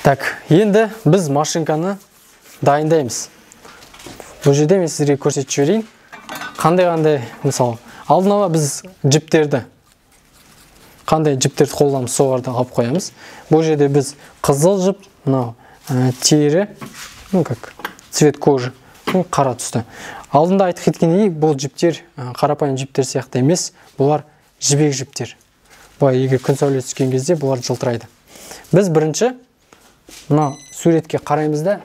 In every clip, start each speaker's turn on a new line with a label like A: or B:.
A: Так, енді біз машинканы дайындаймыз. Бұл жерде мен сіздерге көрсетіп жіберейін. Қандай мысалы, алдын ала біз қандай жіптерді қолданамыз, соларды алып қоямыз. Бұл жерде біз қызыл жіп, мынау тері, цвет кожи, қара түсті. Алдында айтып кеткендей, бұл жіптер қарапайым жіптер сияқты емес, бұлар жібек жіптер. Бұлар егер күн сәулесі түскен кезде бұлар жылтырайды. Біз бірінші мына суретке қараймыз да,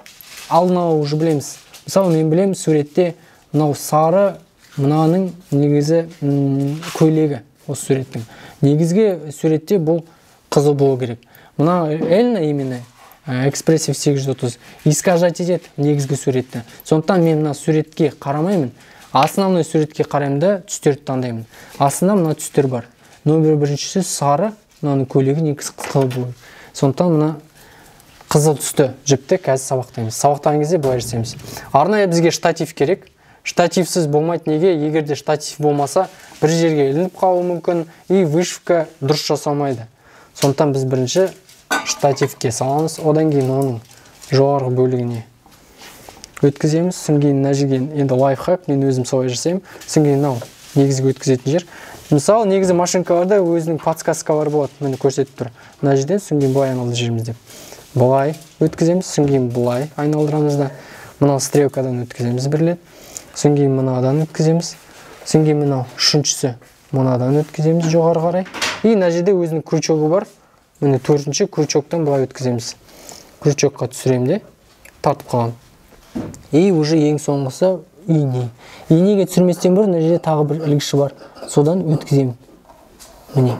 A: алдын ала уже білеміз. Мысалы, мен білемін, суретте мынау сары, мынаның негізі көйлегі, осы суреттің. Негізгі суретте бұл қызыл болу керек. Мына Эльна именно экспрессив 830 искажать етеді негізгі суретті. Сондықтан мен мына суретке қарамаймын. Основной суретке қараймын да түстерді таңдаймын. Астында мына түстер бар. Номер біріншісі сары, мынаның көйлегі негізі қызыл болу. Сондықтан мына қызыл түсті жіпті қазір сабақтаймыз. Сабақтаған кезде былай жасаймыз. Арнайы бізге штатив керек. Штативсіз болмайды. Неге? Егерде штатив болмаса, бір жерге ілініп қалуы мүмкін, и вышивка дұрыс жасалмайды. Сондықтан біз бірінші штативке саламыз, одан кейін оның жоғарғы бөлігіне өткіземіз. Содан кейін мына жерге енді лайфхак, мен өзім солай жасаймын. Содан кейін мынау негізгі өткізетін жер. Мысалы, негізі машинкаларда өзінің подсказкалары болады, мені көрсетіп тұр. Мына жерден содан кейін былай айналдырып жібереміз деп. Былай өткіземіз, содан кейін былай айналдырамыз да. Мынау стрелкадан өткіземіз бірлет. Содан кейін мынадан өткіземіз. Содан кейін мынау үшіншісі мынадан өткіземіз жоғары қарай. И мына жерде өзінің крючогы бар. Міне төртінші крючоктан былай өткіземіз. Крючокқа түсірем де, тартып қалам. И уже ең соңғысы ине. Инеге түсірместен бұрын мына жерде тағы бір ілгіші бар. Содан өткіземін. Міне.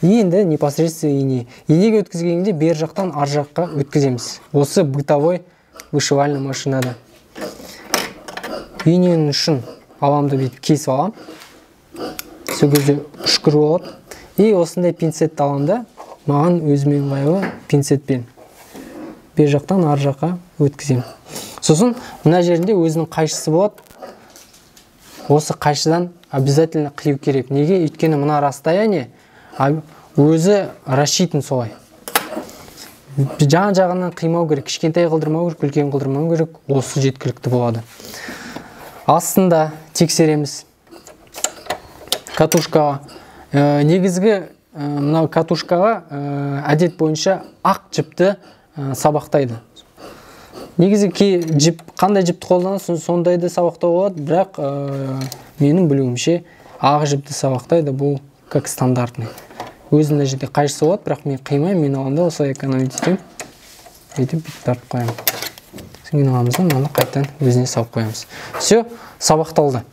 A: Енді непосредственно ине. Инеге өткізгенде бер жақтан ар жаққа өткіземіз. Осы бытовой вышивальный машинада. Иненің үшін аламды бетіп кесіп алам. Сол кезде үшкір болады. И осындай пинцетті алам да, маған өзімен ыңғайлы пинцетпен бер жақтан ар жаққа өткіземін. Сосын мына жерінде өзінің қайшысы болады. Осы қайшыдан обязательно қию керек. Неге? Өйткені мына расстояние өзі рассчитан солай. Жан-жағынан қимау керек, кішкентай қылдырмау керек, үлкен қылдырмау керек. Осы жеткілікті болады. Астында тексереміз. Катушкаға. Негізгі мынау катушкаға әдет бойынша ақ жіпті сабақтайды. Негізі қандай жіпті қолданасың, сондайды сабақтау болады, бірақ менің білуімше ақ жіпті сабақтайды, бұл как стандартный. Өзінің жерде қайшысы болады, бірақ мен қимаймын, мен алғанда осылай экономить етемін. Өйтіп бүйтіп тартып қоямын. Содан кейін аламыз да, мынаны қайтадан өзіне салып қоямыз. Все, сабақталды.